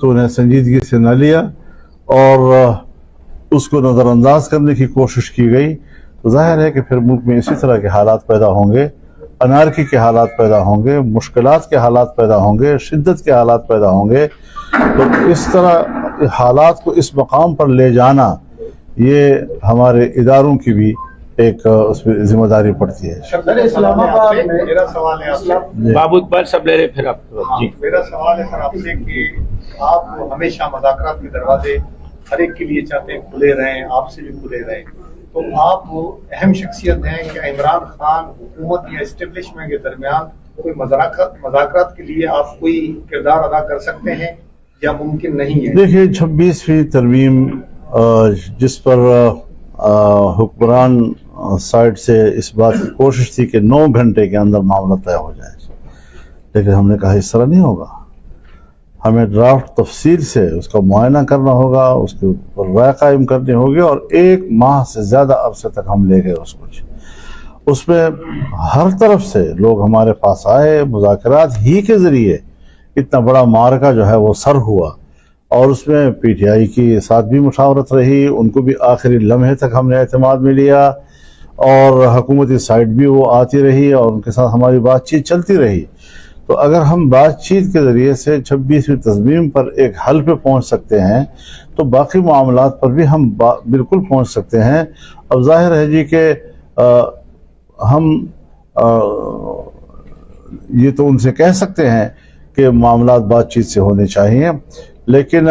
تو انہیں سنجیدگی سے نہ لیا اور اس کو نظر انداز کرنے کی کوشش کی گئی، تو ظاہر ہے کہ پھر ملک میں اسی طرح کے حالات پیدا ہوں گے، انارکی کے حالات پیدا ہوں گے، مشکلات کے حالات پیدا ہوں گے، شدت کے حالات پیدا ہوں گے۔ تو اس طرح حالات کو اس مقام پر لے جانا یہ ہمارے اداروں کی بھی ایک اس میں ذمہ داری پڑتی ہے۔ اسلام آباد میں میرا سوال ہے آپ سے، بابو اقبال سب لے رہے پھر آپ جی میرا سوال ہے سر آپ سے کہ آپ ہمیشہ مذاکرات کے دروازے ہر ایک کے لیے چاہتے ہیں کھلے رہیں، آپ سے بھی کھلے رہیں، تو آپ وہ اہم شخصیت ہیں کہ عمران خان حکومت یا اسٹیبلشمنٹ کے درمیان کوئی مذاکرات کے لیے آپ کوئی کردار ادا کر سکتے ہیں یا ممکن نہیں ہے؟ دیکھیے 26ویں ترمیم جس پر حکمران سائڈ سے اس بات کی کوشش تھی کہ 9 گھنٹے کے اندر معاملہ طے ہو جائے، لیکن ہم نے کہا اس طرح نہیں ہوگا، ہمیں ڈرافٹ تفصیل سے اس کا معائنہ کرنا ہوگا، اس کے اوپر رائے قائم کرنی ہوگی، اور 1 ماہ سے زیادہ عرصے تک ہم لے گئے اس کو۔ اس میں ہر طرف سے لوگ ہمارے پاس آئے، مذاکرات ہی کے ذریعے اتنا بڑا معرکہ جو ہے وہ سر ہوا، اور اس میں پی ٹی آئی کی ساتھ بھی مشاورت رہی، ان کو بھی آخری لمحے تک ہم نے اعتماد میں لیا، اور حکومتی سائٹ بھی وہ آتی رہی اور ان کے ساتھ ہماری بات چیت چلتی رہی۔ تو اگر ہم بات چیت کے ذریعے سے 26ویں ترمیم پر ایک حل پہ پہنچ سکتے ہیں تو باقی معاملات پر بھی ہم بالکل پہنچ سکتے ہیں۔ اب ظاہر ہے جی کہ ہم یہ تو ان سے کہہ سکتے ہیں کہ معاملات بات چیت سے ہونے چاہیے، لیکن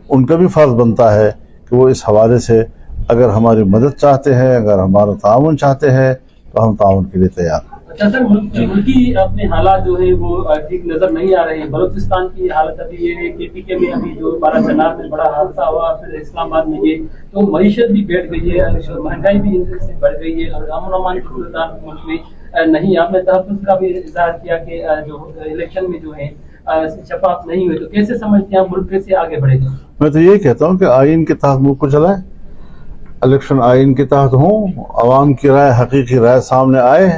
ان کا بھی فرض بنتا ہے کہ وہ اس حوالے سے اگر ہماری مدد چاہتے ہیں، اگر ہمارا تعاون چاہتے ہیں تو ہم تعاون کے لیے تیار ہیں۔ اچھا سر، ملکی اپنے حالات جو ہیں وہ ٹھیک نظر نہیں آ رہے ہیں۔ بلوچستان کی حالت ابھی یہ ہے کہ پی کے میں ابھی جو بارہ چنار میں بڑا حادثہ ہوا، پھر اسلام آباد میں یہ، تو معیشت بھی بیٹھ گئی ہے، مہنگائی بھی ان سے بڑھ گئی ہے، اور امن و امان کی صورتحال ملک میں نہیں۔ آپ نے تحفظ کا بھی اظہار کیا کہ جو الیکشن میں جو ہے شفاف نہیں ہوئے، تو کیسے سمجھتے ہیں ملک کیسے آگے بڑھے گا؟ میں تو یہ کہتا ہوں کہ آئین کے تحت ملک کو چلائے، الیکشن آئین کے تحت ہوں، عوام کی رائے، حقیقی رائے سامنے آئے،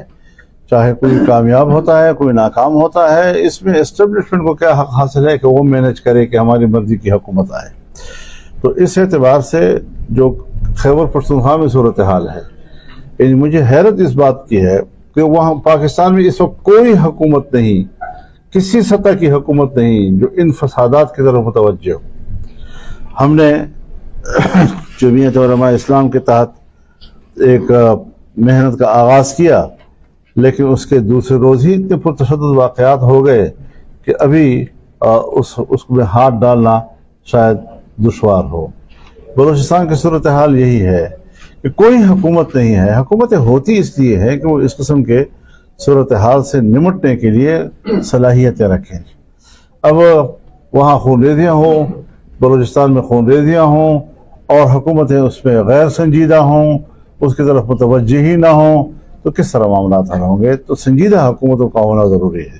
چاہے کوئی کامیاب ہوتا ہے کوئی ناکام ہوتا ہے، اس میں اسٹیبلشمنٹ کو کیا حق حاصل ہے کہ وہ مینج کرے کہ ہماری مرضی کی حکومت آئے۔ تو اس اعتبار سے جو خیبر پختونخوا میں صورتحال ہے، مجھے حیرت اس بات کی ہے کہ وہاں پاکستان میں اس وقت کوئی حکومت نہیں، کسی سطح کی حکومت نہیں جو ان فسادات کی طرف متوجہ ہو۔ ہم نے جمعیت علماء اسلام کے تحت ایک محنت کا آغاز کیا، لیکن اس کے دوسرے روز ہی اتنے پرتشدد واقعات ہو گئے کہ ابھی اس میں ہاتھ ڈالنا شاید دشوار ہو۔ بلوچستان کی صورتحال یہی ہے کہ کوئی حکومت نہیں ہے، حکومتیں ہوتی اس لیے ہے کہ وہ اس قسم کے صورتحال سے نمٹنے کے لیے صلاحیتیں رکھیں۔ اب وہاں خون ریزیاں ہوں، بلوچستان میں خون ریزیاں ہوں، اور حکومتیں اس میں غیر سنجیدہ ہوں، اس کی طرف متوجہ ہی نہ ہوں، تو کس طرح معاملات حل ہوں گے؟ تو سنجیدہ حکومتوں کا ہونا ضروری ہے۔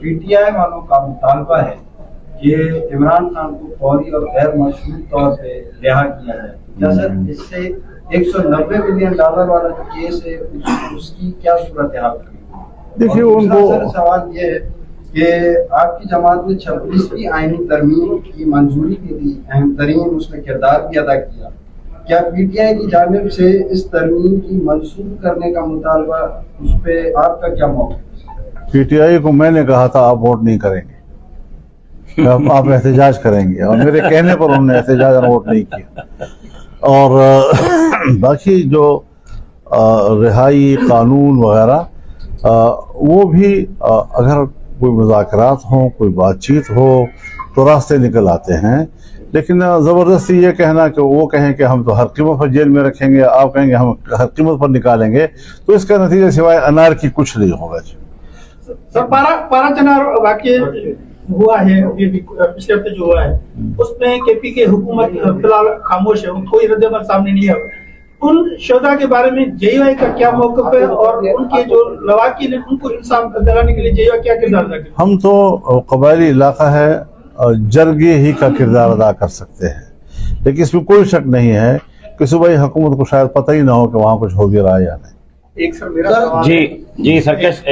پی ٹی آئی والوں کا مطالبہ ہے کہ عمران خان کو فوری اور غیر مشروط طور پہ رہا کیا جائے۔ جیسے اس سے $190 بلین والا جو کیس ہے اس کی کیا صورتحال ہے؟ دیکھیے ان کو سوال یہ ہے کہ آپ کی جماعت نے 26ویں آئینی ترمیم کی منظوری کے لیے اہم ترین اس میں کردار بھی ادا کیا، کیا پی ٹی آئی کی جانب سے اس ترمیم کی منسوخ کرنے کا مطالبہ، اس پہ آپ کا کیا موقف ہے؟ پی ٹی آئی کو میں نے کہا تھا آپ ووٹ نہیں کریں گے، آپ احتجاج کریں گے، اور میرے کہنے پر انہوں نے احتجاج اور ووٹ نہیں کیا۔ اور باقی جو رہائی قانون وغیرہ وہ بھی اگر کوئی مذاکرات ہوں، کوئی بات چیت ہو تو راستے نکل آتے ہیں، لیکن زبردستی یہ کہنا کہ وہ کہیں کہ ہم تو ہر قیمت پر جیل میں رکھیں گے، آپ کہیں گے ہم ہر قیمت پر نکالیں گے، تو اس کا نتیجہ سوائے انار کی کچھ نہیں ہوگا۔ سر پارا چنار واقع ہوا ہے پچھلے ہفتے جو ہوا ہے، اس میں کے پی کے حکومت فی الحال خاموش ہے، کوئی رد عمل سامنے نہیں ہے۔ ان شہداء کے بارے میں جے یو آئی کا کیا موقف ہے، اور ان کے جو لواحقین ہیں ان کو انصاف دلانے کے لیے جے یو آئی کیا کردار ادا کرے؟ ہم تو قبائلی علاقہ ہے، جرگے ہی کا کردار ادا کر سکتے ہیں، لیکن اس میں کوئی شک نہیں ہے کہ صوبائی حکومت کو شاید پتہ ہی نہ ہو کہ وہاں کچھ ہو گیا رہا یا نہیں۔ ایک سر میرا سوال جی سرکش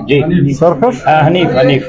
جی سرکش حنیف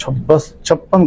56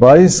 22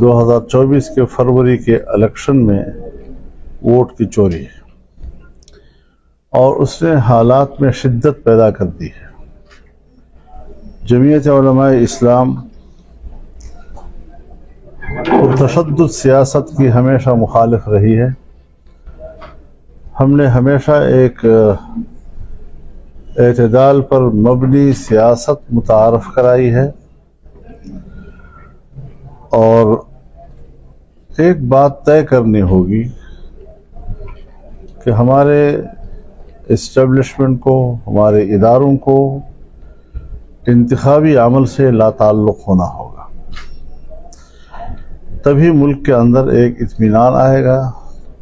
2024 کے فروری کے الیکشن میں ووٹ کی چوری ہے اور اس نے حالات میں شدت پیدا کر دی ہے۔ جمعیت علماء اسلام تشدد سیاست کی ہمیشہ مخالف رہی ہے۔ ہم نے ہمیشہ ایک اعتدال پر مبنی سیاست متعارف کرائی ہے، اور ایک بات طے کرنی ہوگی کہ ہمارے اسٹیبلشمنٹ کو، ہمارے اداروں کو انتخابی عمل سے لا تعلق ہونا ہوگا، تبھی ملک کے اندر ایک اطمینان آئے گا،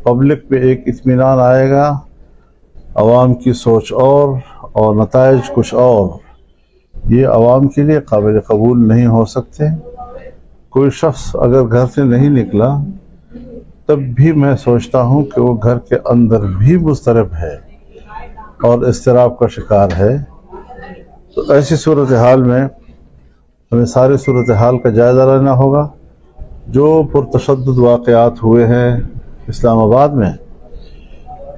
پبلک پہ ایک اطمینان آئے گا۔ عوام کی سوچ اور نتائج کچھ اور، یہ عوام کے لیے قابل قبول نہیں ہو سکتے۔ کوئی شخص اگر گھر سے نہیں نکلا تب بھی میں سوچتا ہوں کہ وہ گھر کے اندر بھی مضطرب ہے اور اضطراب کا شکار ہے۔ تو ایسی صورتحال میں ہمیں ساری صورتحال کا جائزہ لینا ہوگا۔ جو پرتشدد واقعات ہوئے ہیں اسلام آباد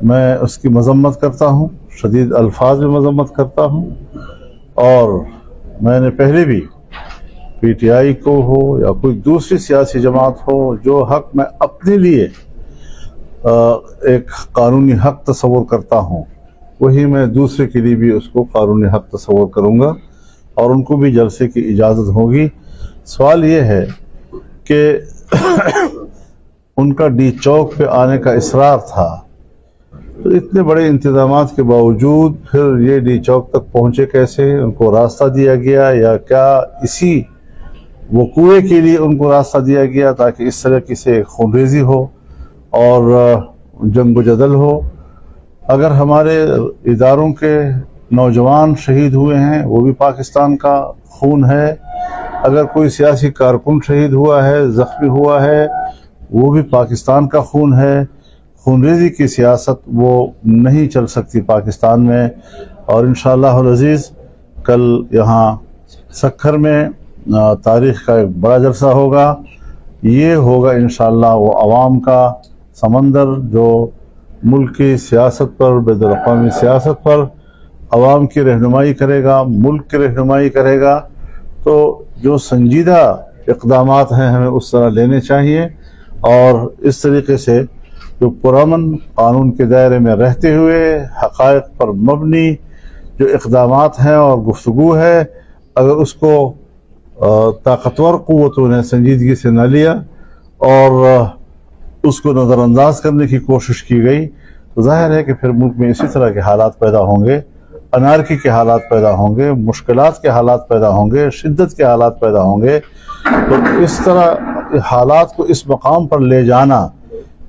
میں اس کی مذمت کرتا ہوں، شدید الفاظ میں مذمت کرتا ہوں، اور میں نے پہلے بھی پی ٹی آئی کو ہو یا کوئی دوسری سیاسی جماعت ہو، جو حق میں اپنے لیے ایک قانونی حق تصور کرتا ہوں، وہی میں دوسرے کے لیے بھی اس کو قانونی حق تصور کروں گا، اور ان کو بھی جلسے کی اجازت ہوگی۔ سوال یہ ہے کہ ان کا ڈی چوک پہ آنے کا اصرار تھا، تو اتنے بڑے انتظامات کے باوجود پھر یہ ڈی چوک تک پہنچے کیسے؟ ان کو راستہ دیا گیا یا کیا اسی وقوعے کے لیے ان کو راستہ دیا گیا تاکہ اس طرح کی سے خونریزی ہو اور جنگ و جدل ہو؟ اگر ہمارے اداروں کے نوجوان شہید ہوئے ہیں، وہ بھی پاکستان کا خون ہے۔ اگر کوئی سیاسی کارکن شہید ہوا ہے، زخمی ہوا ہے، وہ بھی پاکستان کا خون ہے۔ خونریزی کی سیاست وہ نہیں چل سکتی پاکستان میں، اور انشاءاللہ العزیز کل یہاں سکھر میں تاریخ کا ایک بڑا جلسہ ہوگا۔ یہ ہوگا انشاءاللہ وہ عوام کا سمندر جو ملک کی سیاست پر، بین الاقوامی سیاست پر عوام کی رہنمائی کرے گا، ملک کی رہنمائی کرے گا۔ تو جو سنجیدہ اقدامات ہیں ہمیں اس طرح لینے چاہیے، اور اس طریقے سے جو پرامن قانون کے دائرے میں رہتے ہوئے حقائق پر مبنی جو اقدامات ہیں اور گفتگو ہے، اگر اس کو طاقتور قوتوں نے سنجیدگی سے نہ لیا اور اس کو نظر انداز کرنے کی کوشش کی گئی، تو ظاہر ہے کہ پھر ملک میں اسی طرح کے حالات پیدا ہوں گے، انارکی کے حالات پیدا ہوں گے، مشکلات کے حالات پیدا ہوں گے، شدت کے حالات پیدا ہوں گے۔ تو اس طرح حالات کو اس مقام پر لے جانا،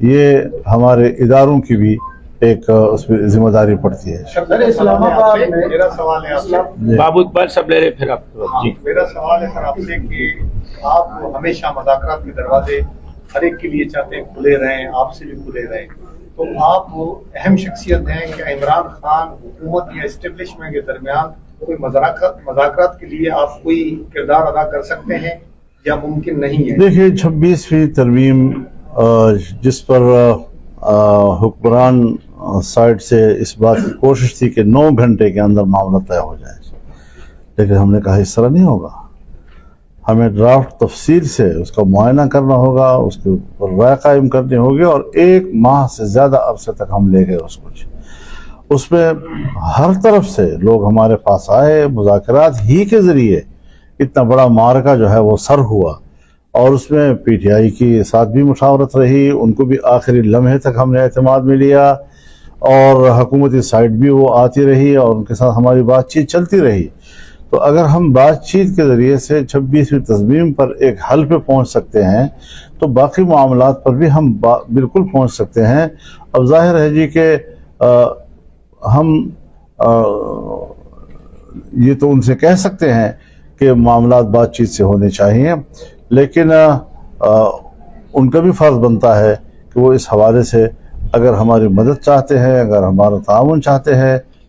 یہ ہمارے اداروں کی بھی ایک اس پہ ذمہ داری پڑتی ہے۔ اسلام آباد میں میرا سوال ہے آپ سے، بابو اقبال سب لے رہے پھر آپ جی۔ میرا سوال ہے سر آپ سے کہ آپ ہمیشہ مذاکرات کے دروازے ہر ایک کے لیے چاہتے ہیں کھلے رہیں، آپ سے بھی کھلے رہیں، تو آپ وہ اہم شخصیت ہیں کہ عمران خان حکومت یا اسٹیبلشمنٹ کے درمیان کوئی مذاکرات کے لیے آپ کوئی کردار ادا کر سکتے ہیں یا ممکن نہیں ہے؟ دیکھیے 26ویں ترمیم جس پر حکمران سائڈ سے اس بات کی کوشش تھی کہ 9 گھنٹے کے اندر معاملہ طے ہو جائے، لیکن ہم نے کہا اس طرح نہیں ہوگا، ہمیں ڈرافٹ تفصیل سے اس کا معائنہ کرنا ہوگا، اس کے اوپر رائے قائم کرنی ہوگی، اور 1 ماہ سے زیادہ عرصے تک ہم لے گئے اس کو۔ اس میں ہر طرف سے لوگ ہمارے پاس آئے، مذاکرات ہی کے ذریعے اتنا بڑا معرکہ جو ہے وہ سر ہوا، اور اس میں پی ٹی آئی کے ساتھ بھی مشاورت رہی، ان کو بھی آخری لمحے تک ہم نے اعتماد میں لیا، اور حکومتی سائٹ بھی وہ آتی رہی اور ان کے ساتھ ہماری بات چیت چلتی رہی۔ تو اگر ہم بات چیت کے ذریعے سے 26ویں ترمیم پر ایک حل پہ پہنچ سکتے ہیں تو باقی معاملات پر بھی ہم بالکل پہنچ سکتے ہیں۔ اب ظاہر ہے جی کہ ہم یہ تو ان سے کہہ سکتے ہیں کہ معاملات بات چیت سے ہونے چاہیے، لیکن ان کا بھی فرض بنتا ہے کہ وہ اس حوالے سے اگر ہماری مدد چاہتے ہیں، اگر ہمارا تعاون چاہتے ہیں